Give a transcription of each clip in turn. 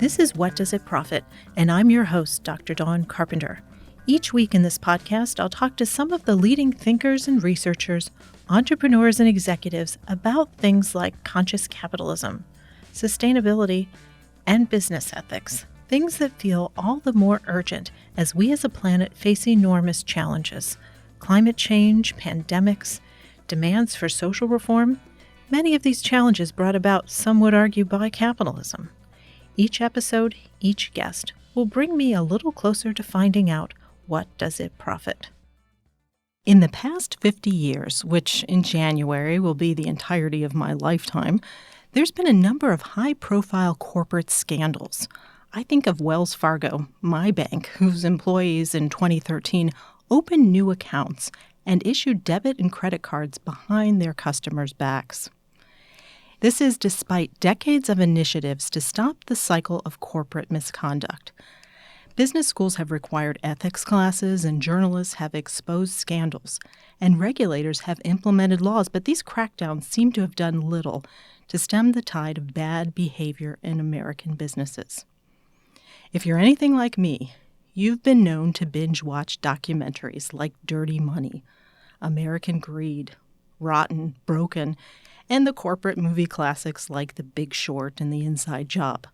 This is What Does It Profit? And I'm your host, Dr. Dawn Carpenter. Each week in this podcast, I'll talk to some of the leading thinkers and researchers, entrepreneurs and executives about things like conscious capitalism, sustainability, and business ethics, things that feel all the more urgent as we as a planet face enormous challenges: climate change, pandemics, demands for social reform. Many of these challenges brought about, some would argue, by capitalism. Each episode, each guest, will bring me a little closer to finding out what does it profit. In the past 50 years, which in January will be the entirety of my lifetime, there's been a number of high-profile corporate scandals. I think of Wells Fargo, my bank, whose employees in 2013 opened new accounts and issued debit and credit cards behind their customers' backs. This is despite decades of initiatives to stop the cycle of corporate misconduct. Business schools have required ethics classes, and journalists have exposed scandals, and regulators have implemented laws, but these crackdowns seem to have done little to stem the tide of bad behavior in American businesses. If you're anything like me, you've been known to binge-watch documentaries like Dirty Money, American Greed, Rotten, Broken, and the corporate movie classics like The Big Short and The Inside Job.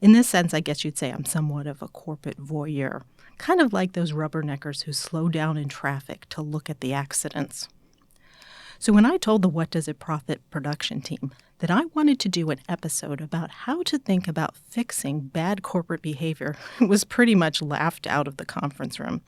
In this sense, I guess you'd say I'm somewhat of a corporate voyeur, kind of like those rubberneckers who slow down in traffic to look at the accidents. So when I told the What Does It Profit production team that I wanted to do an episode about how to think about fixing bad corporate behavior, it was pretty much laughed out of the conference room.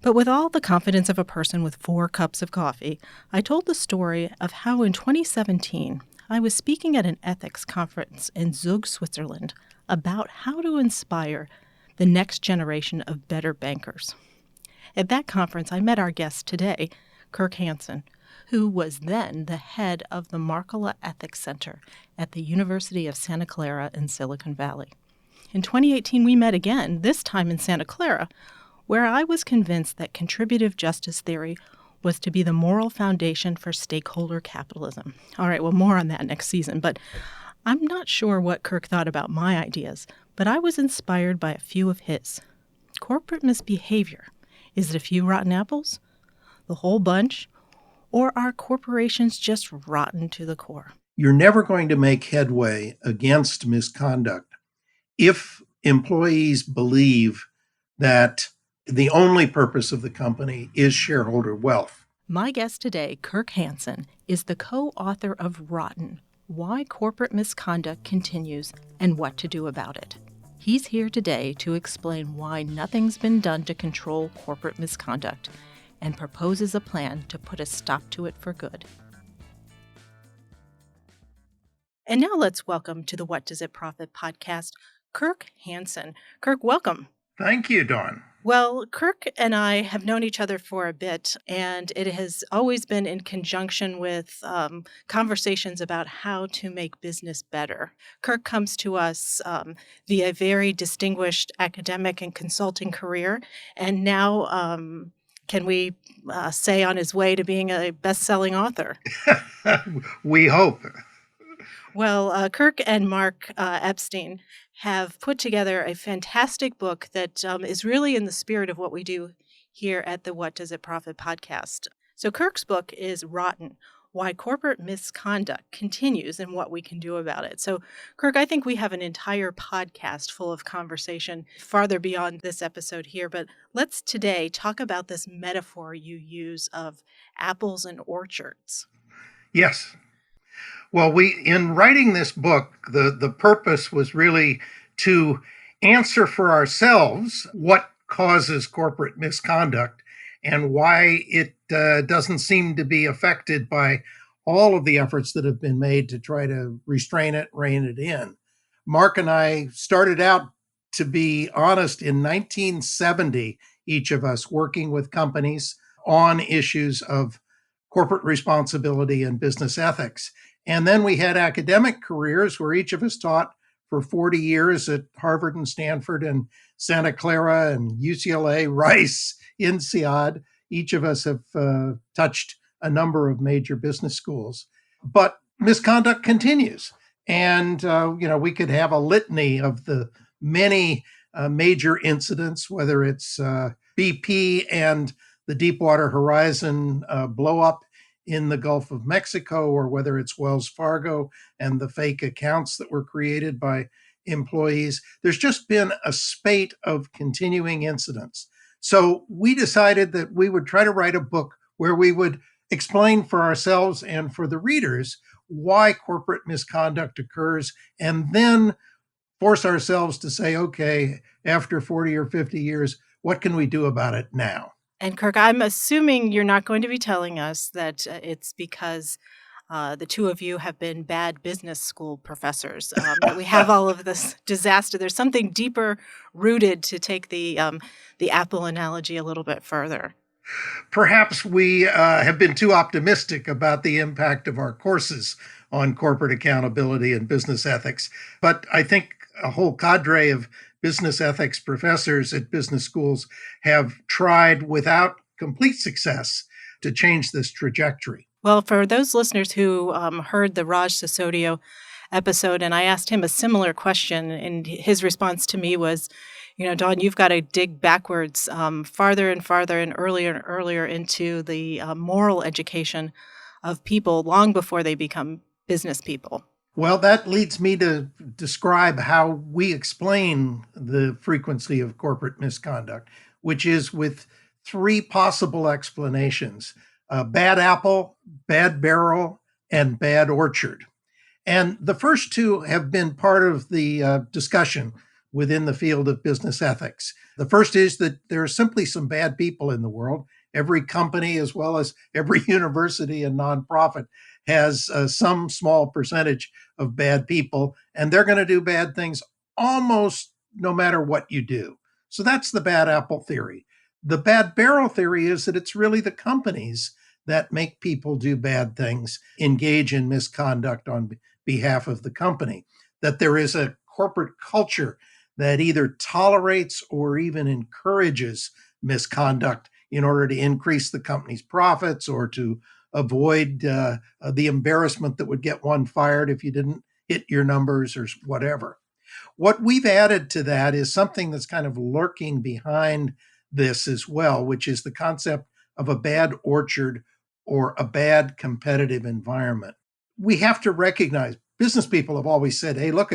But with all the confidence of a person with 4 cups of coffee, I told the story of how in 2017 I was speaking at an ethics conference in Zug, Switzerland, about how to inspire the next generation of better bankers. At that conference, I met our guest today, Kirk Hanson, who was then the head of the Markula Ethics Center at the University of Santa Clara in Silicon Valley. In 2018, we met again, this time in Santa Clara, where I was convinced that contributive justice theory was to be the moral foundation for stakeholder capitalism. All right, well, more on that next season, but I'm not sure what Kirk thought about my ideas, but I was inspired by a few of his. Corporate misbehavior. Is it a few rotten apples? The whole bunch? Or are corporations just rotten to the core? You're never going to make headway against misconduct if employees believe that the only purpose of the company is shareholder wealth. My guest today, Kirk Hanson, is the co-author of Rotten: Why Corporate Misconduct Continues and What to Do About It. He's here today to explain why nothing's been done to control corporate misconduct and proposes a plan to put a stop to it for good. And now let's welcome to the What Does It Profit podcast, Kirk Hanson. Kirk, welcome. Thank you, Dawn. Well, Kirk and I have known each other for a bit, and it has always been in conjunction with conversations about how to make business better. Kirk comes to us via a very distinguished academic and consulting career, and now can we say on his way to being a best-selling author? We hope. Well, Kirk and Marc Epstein have put together a fantastic book that is really in the spirit of what we do here at the What Does It Profit podcast. So Kirk's book is Rotten: Why Corporate Misconduct Continues and What We Can Do About It. So, Kirk, I think we have an entire podcast full of conversation farther beyond this episode here, but let's today talk about this metaphor you use of apples and orchards. Yes. Well, in writing this book, the purpose was really to answer for ourselves what causes corporate misconduct and why it doesn't seem to be affected by all of the efforts that have been made to try to restrain it, rein it in. Marc and I started out, to be honest, in 1970, each of us working with companies on issues of corporate responsibility and business ethics. And then we had academic careers where each of us taught for 40 years at Harvard and Stanford and Santa Clara and UCLA, Rice, INSEAD. Each of us have touched a number of major business schools. But misconduct continues. And, we could have a litany of the many major incidents, whether it's BP and the Deepwater Horizon blow up in the Gulf of Mexico, or whether it's Wells Fargo and the fake accounts that were created by employees. There's just been a spate of continuing incidents. So we decided that we would try to write a book where we would explain for ourselves and for the readers why corporate misconduct occurs, and then force ourselves to say, okay, after 40 or 50 years, what can we do about it now? And Kirk, I'm assuming you're not going to be telling us that it's because the two of you have been bad business school professors that we have all of this disaster. There's something deeper rooted, to take the Apple analogy a little bit further. Perhaps we have been too optimistic about the impact of our courses on corporate accountability and business ethics. But I think a whole cadre of business ethics professors at business schools have tried without complete success to change this trajectory. Well, for those listeners who heard the Raj Sisodia episode, and I asked him a similar question, and his response to me was, Dawn, you've got to dig backwards farther and farther and earlier into the moral education of people long before they become business people. Well, that leads me to describe how we explain the frequency of corporate misconduct, which is with three possible explanations: bad apple, bad barrel, and bad orchard. And the first two have been part of the discussion within the field of business ethics. The first is that there are simply some bad people in the world. Every company, as well as every university and nonprofit, has some small percentage of bad people, and they're going to do bad things almost no matter what you do. So that's the bad apple theory. The bad barrel theory is that it's really the companies that make people do bad things, engage in misconduct on behalf of the company, that there is a corporate culture that either tolerates or even encourages misconduct in order to increase the company's profits or to avoid the embarrassment that would get one fired if you didn't hit your numbers or whatever. What we've added to that is something that's kind of lurking behind this as well, which is the concept of a bad orchard or a bad competitive environment. We have to recognize, business people have always said, hey, look,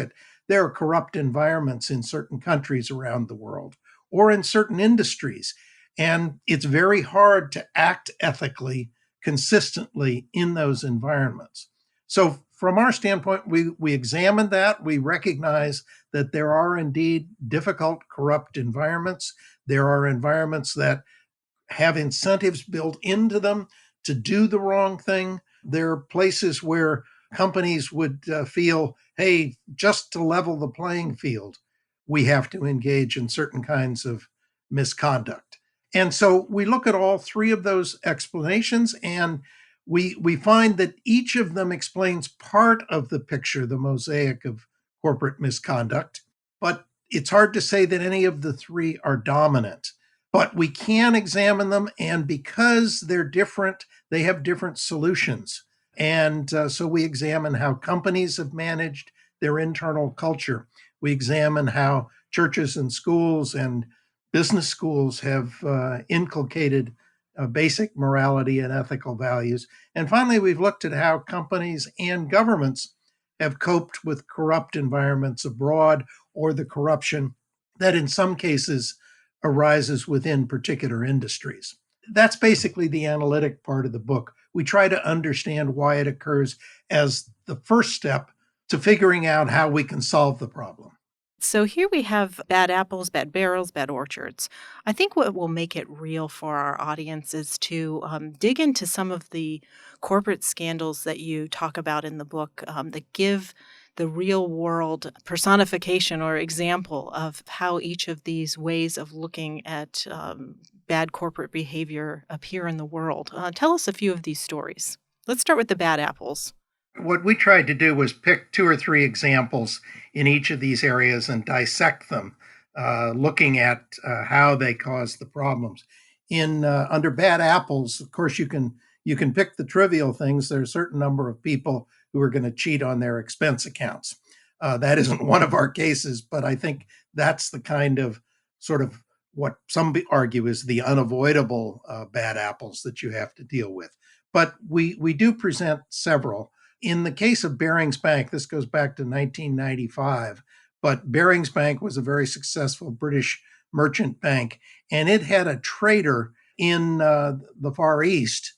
there are corrupt environments in certain countries around the world or in certain industries. And it's very hard to act ethically consistently in those environments. So from our standpoint, we examine that. We recognize that there are indeed difficult, corrupt environments. There are environments that have incentives built into them to do the wrong thing. There are places where companies would feel, hey, just to level the playing field, we have to engage in certain kinds of misconduct. And so we look at all three of those explanations, and we find that each of them explains part of the picture, the mosaic of corporate misconduct. But it's hard to say that any of the three are dominant. But we can examine them, and because they're different, they have different solutions. And so we examine how companies have managed their internal culture. We examine how churches and schools and business schools have inculcated basic morality and ethical values. And finally, we've looked at how companies and governments have coped with corrupt environments abroad, or the corruption that in some cases arises within particular industries. That's basically the analytic part of the book. We try to understand why it occurs as the first step to figuring out how we can solve the problem. So here we have bad apples, bad barrels, bad orchards. I think what will make it real for our audience is to dig into some of the corporate scandals that you talk about in the book that give the real world personification or example of how each of these ways of looking at bad corporate behavior appear in the world. Tell us a few of these stories. Let's start with the bad apples. What we tried to do was pick two or three examples in each of these areas and dissect them, looking at how they cause the problems. In under bad apples, of course, you can pick the trivial things. There are a certain number of people who are going to cheat on their expense accounts. That isn't one of our cases, but I think that's the kind of sort of what some argue is the unavoidable bad apples that you have to deal with. But we do present several. In the case of Barings Bank, this goes back to 1995, but Barings Bank was a very successful British merchant bank, and it had a trader in the Far East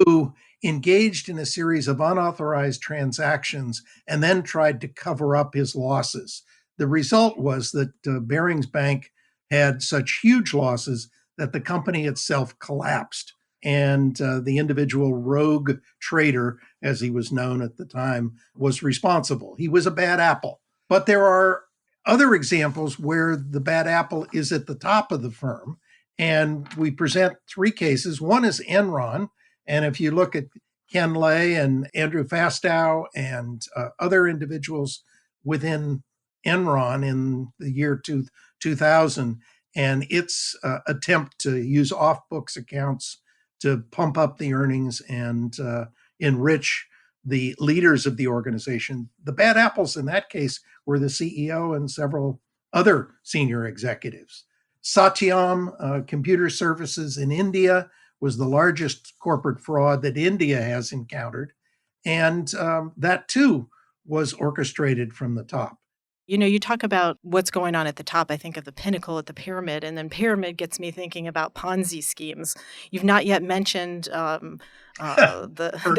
who engaged in a series of unauthorized transactions and then tried to cover up his losses. The result was that Barings Bank had such huge losses that the company itself collapsed. And the individual rogue trader, as he was known at the time, was responsible. He was a bad apple. But there are other examples where the bad apple is at the top of the firm. And we present three cases. One is Enron. And if you look at Ken Lay and Andrew Fastow and other individuals within Enron in the year 2000, and its attempt to use off-books accounts to pump up the earnings and enrich the leaders of the organization. The bad apples in that case were the CEO and several other senior executives. Satyam Computer Services in India was the largest corporate fraud that India has encountered. And that too was orchestrated from the top. You know, you talk about what's going on at the top. I think of the pinnacle at the pyramid, and then pyramid gets me thinking about Ponzi schemes. You've not yet mentioned the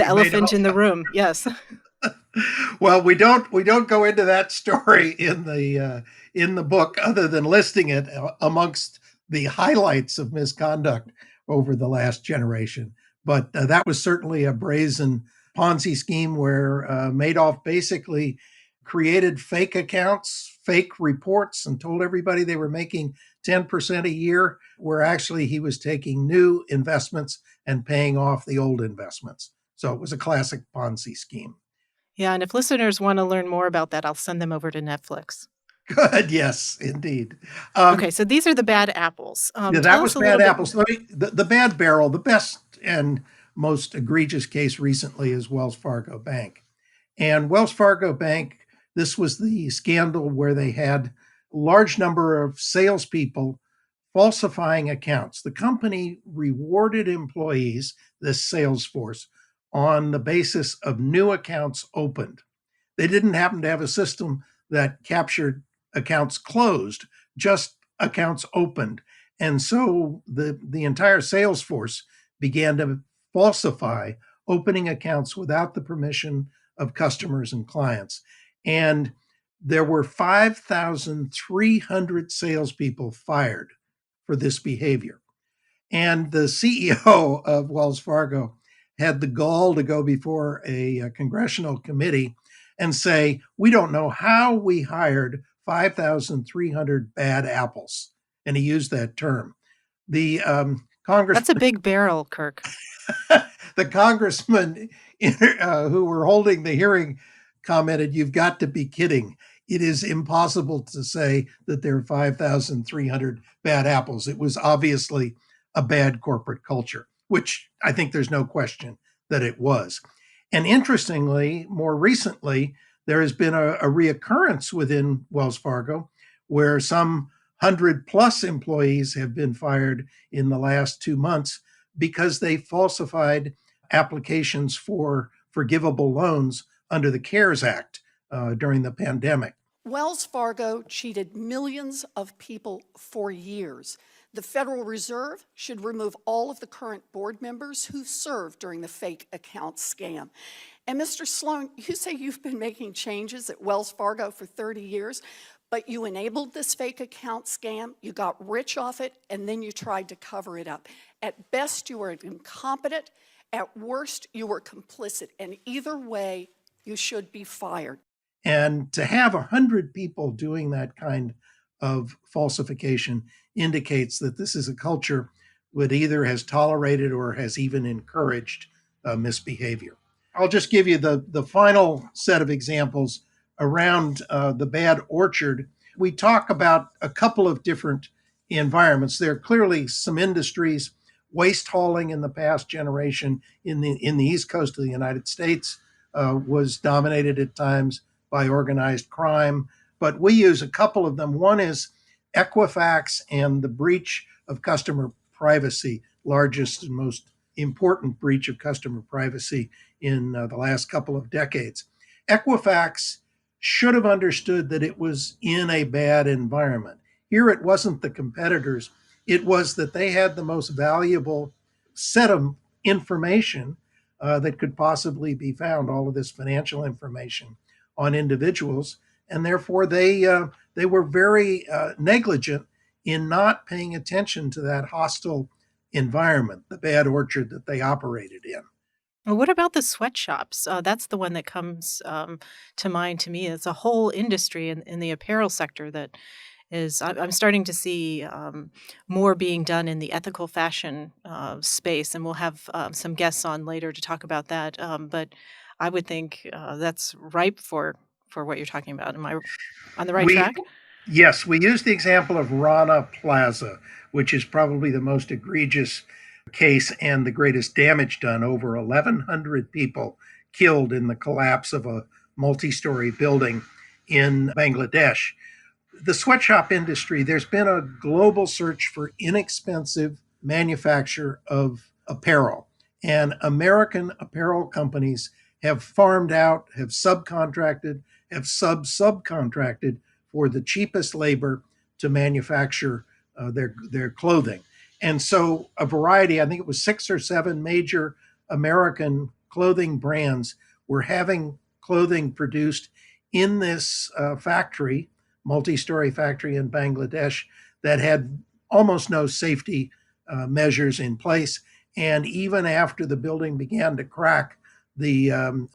elephant in the room. Yes. Well, we don't go into that story in the book, other than listing it amongst the highlights of misconduct over the last generation. But that was certainly a brazen Ponzi scheme where Madoff basically created fake accounts, fake reports, and told everybody they were making 10% a year, where actually he was taking new investments and paying off the old investments. So it was a classic Ponzi scheme. Yeah, and if listeners want to learn more about that, I'll send them over to Netflix. Good, yes, indeed. Okay, so these are the bad apples. Yeah, that was bad apples. The bad barrel, the best and most egregious case recently is Wells Fargo Bank. And Wells Fargo Bank, this was the scandal where they had a large number of salespeople falsifying accounts. The company rewarded employees, this sales force, on the basis of new accounts opened. They didn't happen to have a system that captured accounts closed, just accounts opened. And so the entire sales force began to falsify opening accounts without the permission of customers and clients. And there were 5,300 salespeople fired for this behavior. And the CEO of Wells Fargo had the gall to go before a congressional committee and say, we don't know how we hired 5,300 bad apples. And he used that term. The Congress. That's a big barrel, Kirk. The congressman who were holding the hearing commented, you've got to be kidding. It is impossible to say that there are 5,300 bad apples. It was obviously a bad corporate culture, which I think there's no question that it was. And interestingly, more recently, there has been a reoccurrence within Wells Fargo where some 100+ employees have been fired in the last 2 months because they falsified applications for forgivable loans under the CARES Act during the pandemic. Wells Fargo cheated millions of people for years. The Federal Reserve should remove all of the current board members who served during the fake account scam. And Mr. Sloan, you say you've been making changes at Wells Fargo for 30 years, but you enabled this fake account scam, you got rich off it, and then you tried to cover it up. At best, you were incompetent. At worst, you were complicit. And either way, you should be fired. And to have 100 people doing that kind of falsification indicates that this is a culture that either has tolerated or has even encouraged misbehavior. I'll just give you the final set of examples around the bad orchard. We talk about a couple of different environments. There are clearly some industries, waste hauling in the past generation in the East Coast of the United States was dominated at times by organized crime. But we use a couple of them. One is Equifax and the breach of customer privacy, largest and most important breach of customer privacy in the last couple of decades. Equifax should have understood that it was in a bad environment. Here it wasn't the competitors, it was that they had the most valuable set of information that could possibly be found, all of this financial information on individuals, and therefore they were very negligent in not paying attention to that hostile environment, the bad orchard that they operated in. Well, what about the sweatshops? That's the one that comes to mind to me. It's a whole industry in the apparel sector that is, I'm starting to see more being done in the ethical fashion space, and we'll have some guests on later to talk about that. But I would think that's ripe for what you're talking about. Am I on the right We track? Yes, we use the example of Rana Plaza, which is probably the most egregious case and the greatest damage done. Over 1,100 people killed in the collapse of a multi-story building in Bangladesh. The sweatshop industry, there's been a global search for inexpensive manufacture of apparel. And American apparel companies have farmed out, have subcontracted, have subcontracted for the cheapest labor to manufacture their clothing. And so a variety, I think it was 6 or 7 major American clothing brands were having clothing produced in this factory, multi-story factory in Bangladesh, that had almost no safety measures in place. And even after the building began to crack, the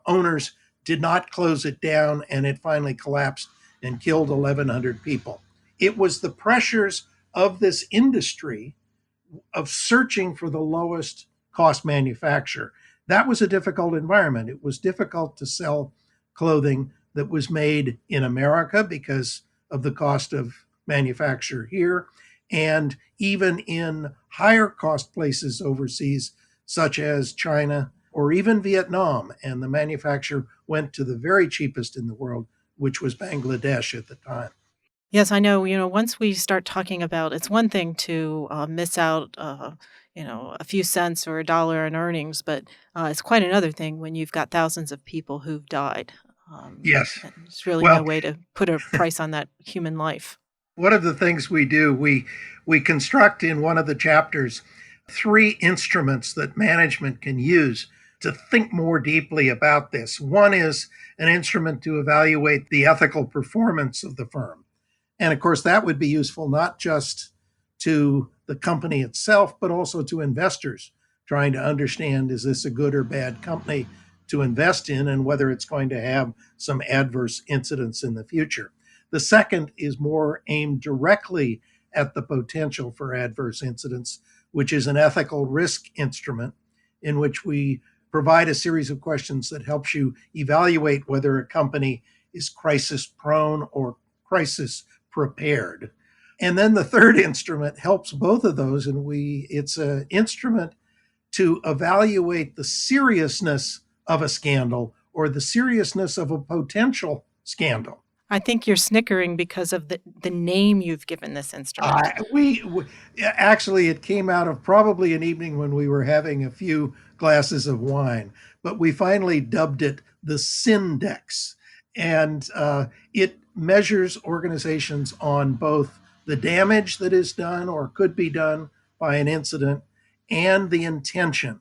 owners did not close it down, and it finally collapsed and killed 1,100 people. It was the pressures of this industry of searching for the lowest cost manufacturer. That was a difficult environment. It was difficult to sell clothing that was made in America because of the cost of manufacture here, and even in higher cost places overseas, such as China or even Vietnam. And the manufacture went to the very cheapest in the world, which was Bangladesh at the time. Yes, I know. Once we start talking about, it's one thing to miss out, a few cents or a dollar in earnings, but it's quite another thing when you've got thousands of people who've died. Yes. And there's really no Well, way to put a price on that human life. one of the things we do, we construct in one of the chapters 3 instruments that management can use to think more deeply about this. One is an instrument to evaluate the ethical performance of the firm. And of course, that would be useful not just to the company itself, but also to investors trying to understand, is this a good or bad company to invest in, and whether it's going to have some adverse incidents in the future. The second is more aimed directly at the potential for adverse incidents, which is an ethical risk instrument in which we provide a series of questions that helps you evaluate whether a company is crisis prone or crisis prepared. And then the third instrument helps both of those, and it's an instrument to evaluate the seriousness of a scandal or the seriousness of a potential scandal. I think you're snickering because of the name you've given this instrument. We actually, it came out of probably an evening when we were having a few glasses of wine, but we finally dubbed it the Syndex, and it measures organizations on both the damage that is done or could be done by an incident and the intention.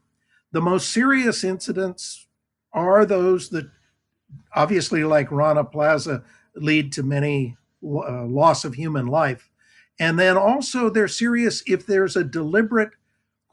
The most serious incidents are those that, obviously, like Rana Plaza, lead to many loss of human life. And then also they're serious if there's a deliberate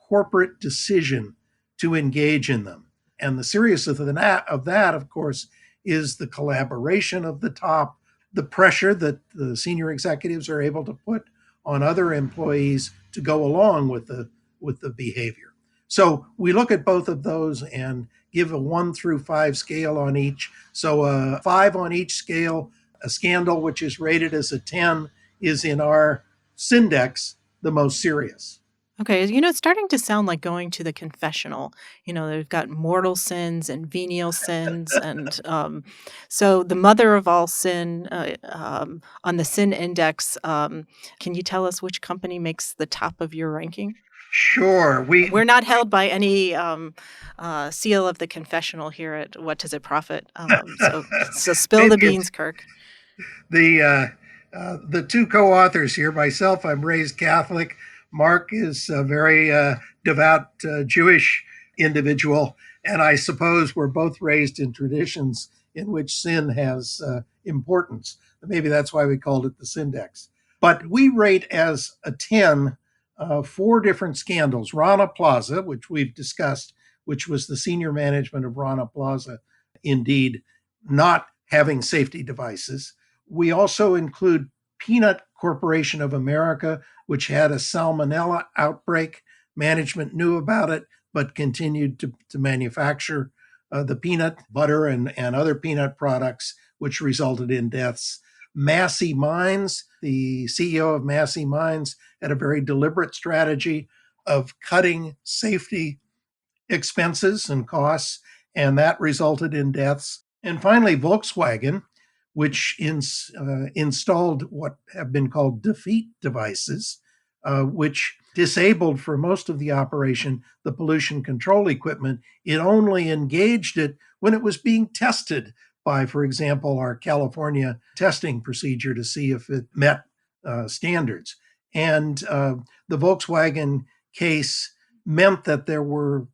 corporate decision to engage in them. And the seriousness of that, of course, is the collaboration of the top, the pressure that the senior executives are able to put on other employees to go along with the behavior. So we look at both of those and give a 1 through 5 scale on each. So a 5 on each scale. A scandal which is rated as a 10 is, in our Syndex, the most serious. Okay, it's starting to sound like going to the confessional. They've got mortal sins and venial sins, and so the mother of all sin on the sin index. Can you tell us which company makes the top of your ranking? Sure. We're not held by any seal of the confessional here at What Does It Profit? So spill Maybe the it's beans, Kirk. the two co-authors here. Myself, I'm raised Catholic. Mark is a very devout Jewish individual, and I suppose we're both raised in traditions in which sin has importance. Maybe that's why we called it the Syndex. But we rate as a 10 four different scandals. Rana Plaza, which we've discussed, which was the senior management of Rana Plaza, indeed not having safety devices. We also include Peanut Corporation of America, which had a salmonella outbreak. Management knew about it, but continued to manufacture the peanut butter and other peanut products, which resulted in deaths. Massey Mines, the CEO of Massey Mines, had a very deliberate strategy of cutting safety expenses and costs, and that resulted in deaths. And finally, Volkswagen, which installed what have been called defeat devices, which disabled for most of the operation the pollution control equipment. It only engaged it when it was being tested by, for example, our California testing procedure to see if it met standards. And the Volkswagen case meant that there were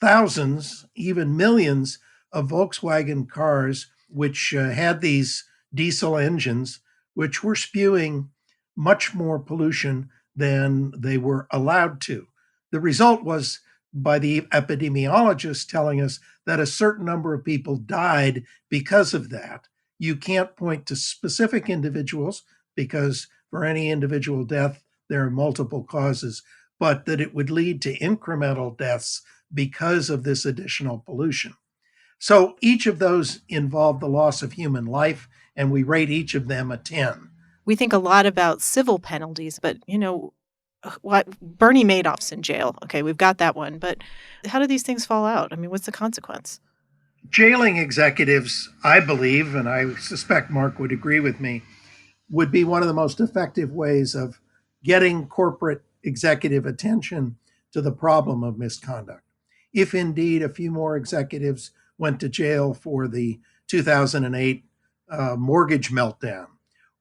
thousands, even millions of Volkswagen cars which had these diesel engines, which were spewing much more pollution than they were allowed to. The result was by the epidemiologists telling us that a certain number of people died because of that. You can't point to specific individuals because for any individual death, there are multiple causes, but that it would lead to incremental deaths because of this additional pollution. So each of those involved the loss of human life, and we rate each of them a 10. We think a lot about civil penalties, but what Bernie Madoff's in jail. Okay, we've got that one, but how do these things fall out? I mean, what's the consequence? Jailing executives, I believe, and I suspect Mark would agree with me, would be one of the most effective ways of getting corporate executive attention to the problem of misconduct. If indeed a few more executives went to jail for the 2008 mortgage meltdown,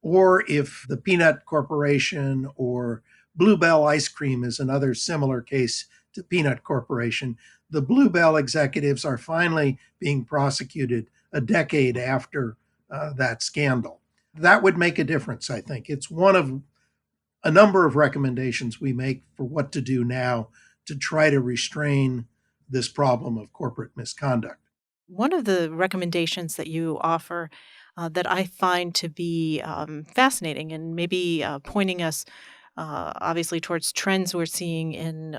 or if the Peanut Corporation or Bluebell Ice Cream is another similar case to Peanut Corporation, the Bluebell executives are finally being prosecuted a decade after that scandal. That would make a difference, I think. It's one of a number of recommendations we make for what to do now to try to restrain this problem of corporate misconduct. One of the recommendations that you offer that I find to be fascinating and maybe pointing us obviously towards trends we're seeing in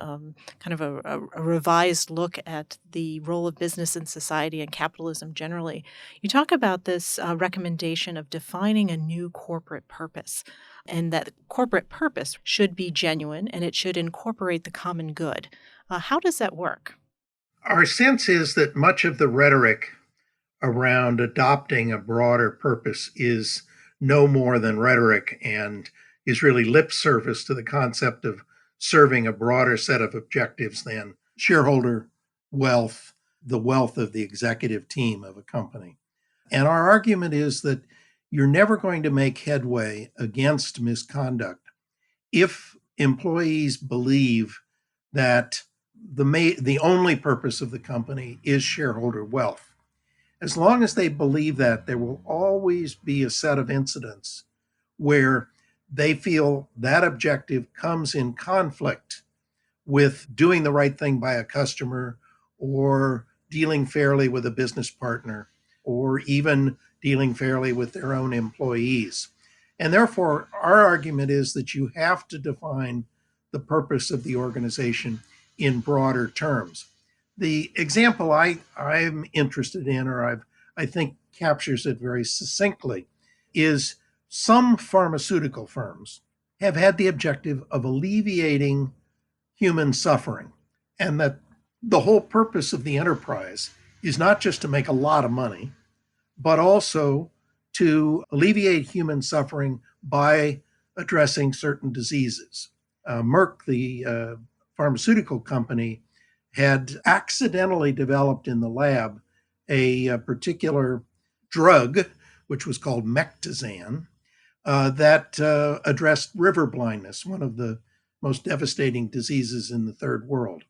kind of a revised look at the role of business in society and capitalism generally. You talk about this recommendation of defining a new corporate purpose, and that corporate purpose should be genuine and it should incorporate the common good. How does that work? Our sense is that much of the rhetoric around adopting a broader purpose is no more than rhetoric and is really lip service to the concept of serving a broader set of objectives than shareholder wealth, the wealth of the executive team of a company. And our argument is that you're never going to make headway against misconduct if employees believe that the only purpose of the company is shareholder wealth. As long as they believe that, there will always be a set of incidents where they feel that objective comes in conflict with doing the right thing by a customer or dealing fairly with a business partner or even dealing fairly with their own employees. And therefore, our argument is that you have to define the purpose of the organization in broader terms. The example I'm interested in, or I think captures it very succinctly, is some pharmaceutical firms have had the objective of alleviating human suffering, and that the whole purpose of the enterprise is not just to make a lot of money, but also to alleviate human suffering by addressing certain diseases. Merck, the pharmaceutical company, had accidentally developed in the lab a particular drug, which was called Mectizan, that addressed river blindness, one of the most devastating diseases in the third world.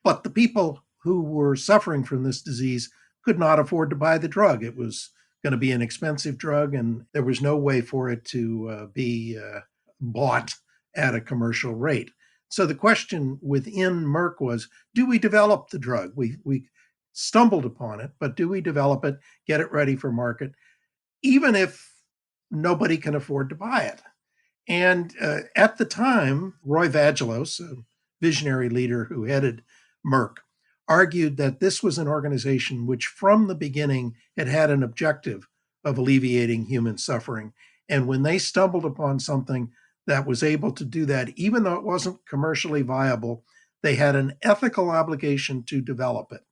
But the people who were suffering from this disease could not afford to buy the drug. It was going to be an expensive drug, and there was no way for it to be bought at a commercial rate. So the question within Merck was, do we develop the drug? We stumbled upon it, but do we develop it, get it ready for market, even if nobody can afford to buy it? And at the time, Roy Vagelos, a visionary leader who headed Merck, argued that this was an organization which from the beginning had had an objective of alleviating human suffering. And when they stumbled upon something that was able to do that, even though it wasn't commercially viable, they had an ethical obligation to develop it.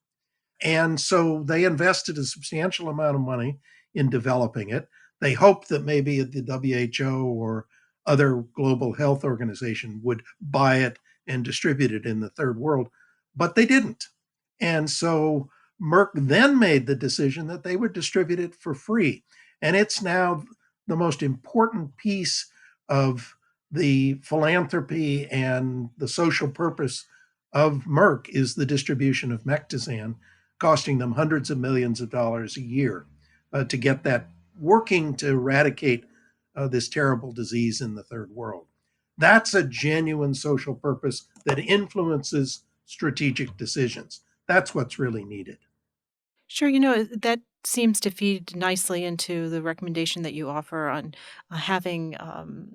And so they invested a substantial amount of money in developing it. They hoped that maybe the WHO or other global health organization would buy it and distribute it in the third world, but they didn't. And so Merck then made the decision that they would distribute it for free. And it's now the most important piece of the philanthropy and the social purpose of Merck is the distribution of Mectizan, costing them hundreds of millions of dollars a year to get that working to eradicate this terrible disease in the third world. That's a genuine social purpose that influences strategic decisions. That's what's really needed. Sure, that seems to feed nicely into the recommendation that you offer on having,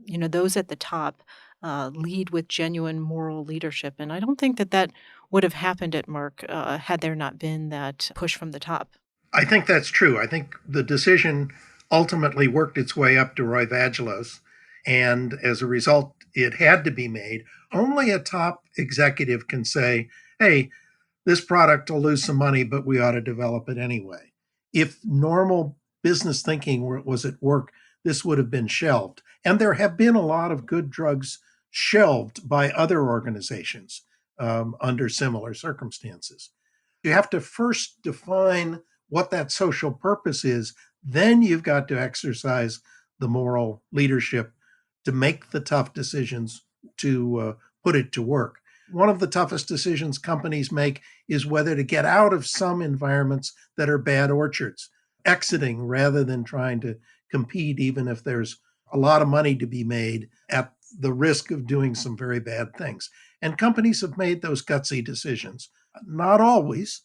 those at the top lead with genuine moral leadership. And I don't think that would have happened at Merck had there not been that push from the top. I think that's true. I think the decision ultimately worked its way up to Roy Vagelos. And as a result, it had to be made. Only a top executive can say, hey, this product will lose some money, but we ought to develop it anyway. If normal business thinking was at work, this would have been shelved. And there have been a lot of good drugs shelved by other organizations under similar circumstances. You have to first define what that social purpose is. Then you've got to exercise the moral leadership to make the tough decisions to put it to work. One of the toughest decisions companies make is whether to get out of some environments that are bad orchards, exiting rather than trying to compete, even if there's a lot of money to be made at the risk of doing some very bad things. And companies have made those gutsy decisions. Not always.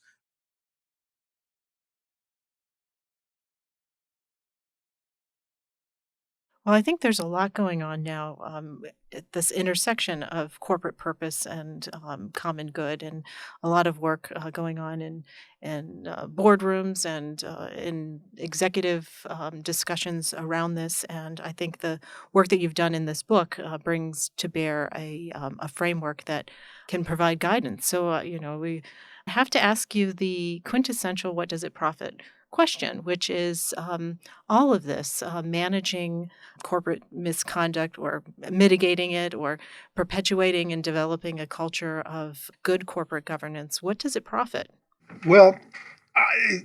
Well, I think there's a lot going on now at this intersection of corporate purpose and common good, and a lot of work going on in boardrooms and in executive discussions around this. And I think the work that you've done in this book brings to bear a framework that can provide guidance. So, we have to ask you the quintessential "what does it profit?" question, which is all of this managing corporate misconduct or mitigating it or perpetuating and developing a culture of good corporate governance. What does it profit? Well,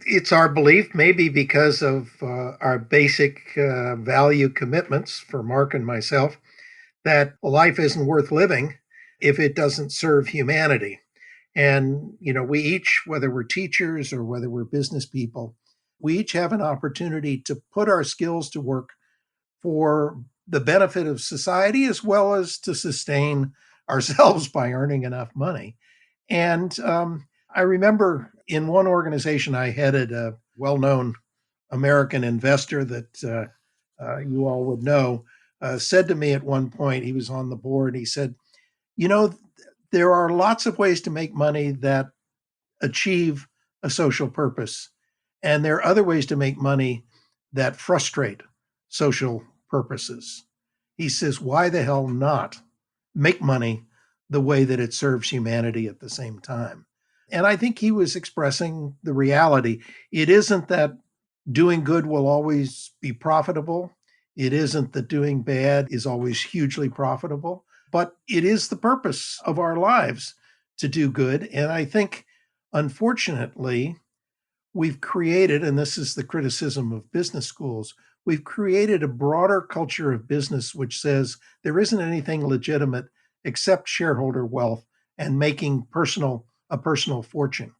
it's our belief, maybe because of our basic value commitments for Mark and myself, that life isn't worth living if it doesn't serve humanity. And, we each, whether we're teachers or whether we're business people, we each have an opportunity to put our skills to work for the benefit of society as well as to sustain ourselves by earning enough money. And I remember in one organization I headed, a well-known American investor that you all would know, said to me at one point, he was on the board, he said, there are lots of ways to make money that achieve a social purpose. And there are other ways to make money that frustrate social purposes. He says, why the hell not make money the way that it serves humanity at the same time. And I think he was expressing the reality. It isn't that doing good will always be profitable. It isn't that doing bad is always hugely profitable, but it is the purpose of our lives to do good. And I think, unfortunately, we've created, and this is the criticism of business schools, we've created a broader culture of business which says there isn't anything legitimate except shareholder wealth and making a personal fortune.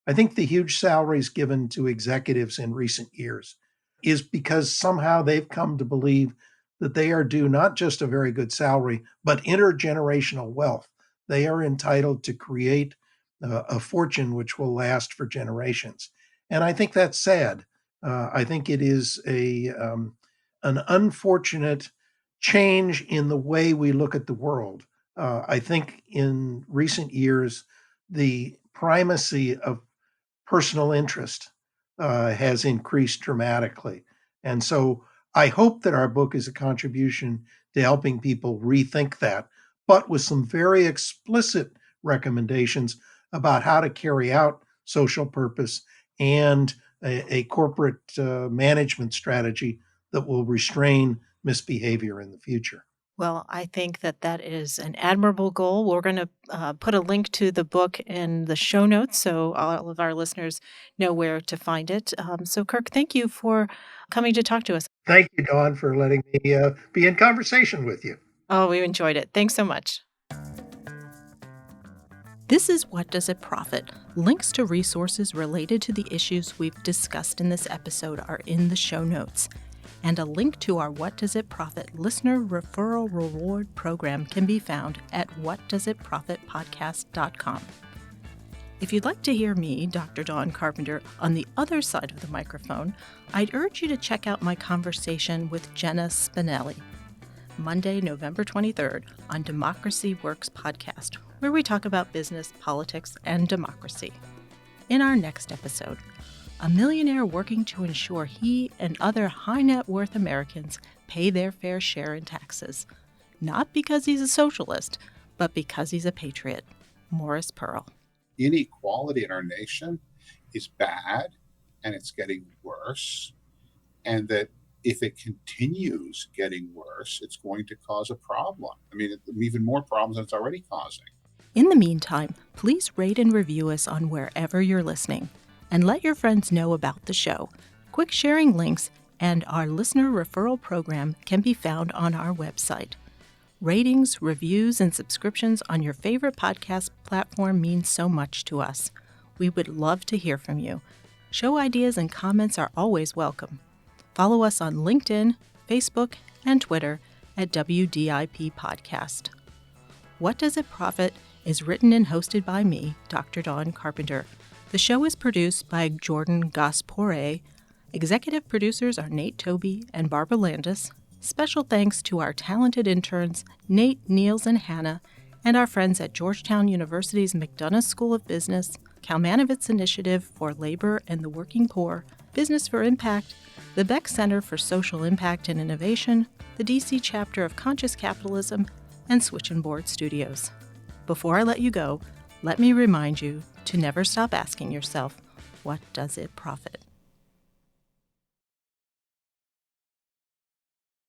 I think the huge salaries given to executives in recent years is because somehow they've come to believe that they are due not just a very good salary, but intergenerational wealth. They are entitled to create a fortune which will last for generations. And I think that's sad. I think it is an unfortunate change in the way we look at the world. I think in recent years, the primacy of personal interest has increased dramatically. And so I hope that our book is a contribution to helping people rethink that, but with some very explicit recommendations about how to carry out social purpose and a corporate management strategy that will restrain misbehavior in the future. Well, I think that is an admirable goal. We're going to put a link to the book in the show notes so all of our listeners know where to find it. So, Kirk, thank you for coming to talk to us. Thank you, Dawn, for letting me be in conversation with you. Oh, we enjoyed it. Thanks so much. This is What Does It Profit? Links to resources related to the issues we've discussed in this episode are in the show notes. And a link to our What Does It Profit listener referral reward program can be found at whatdoesitprofitpodcast.com. If you'd like to hear me, Dr. Dawn Carpenter, on the other side of the microphone, I'd urge you to check out my conversation with Jenna Spinelli, Monday, November 23rd on Democracy Works podcast, where we talk about business, politics, and democracy. In our next episode, a millionaire working to ensure he and other high net worth Americans pay their fair share in taxes, not because he's a socialist, but because he's a patriot. Morris Pearl. Inequality in our nation is bad, and it's getting worse, and that if it continues getting worse, it's going to cause a problem. I mean, even more problems than it's already causing. In the meantime, please rate and review us on wherever you're listening. And let your friends know about the show. Quick sharing links and our listener referral program can be found on our website. Ratings, reviews, and subscriptions on your favorite podcast platform mean so much to us. We would love to hear from you. Show ideas and comments are always welcome. Follow us on LinkedIn, Facebook, and Twitter at WDIP Podcast. What Does It Profit is written and hosted by me, Dr. Dawn Carpenter. The show is produced by Jordan Gaspore. Executive producers are Nate Toby and Barbara Landis. Special thanks to our talented interns, Nate, Niels, and Hannah, and our friends at Georgetown University's McDonough School of Business, Kalmanovitz Initiative for Labor and the Working Poor, Business for Impact, the Beck Center for Social Impact and Innovation, the DC chapter of Conscious Capitalism, and Switch and Board Studios. Before I let you go, let me remind you to never stop asking yourself, what does it profit?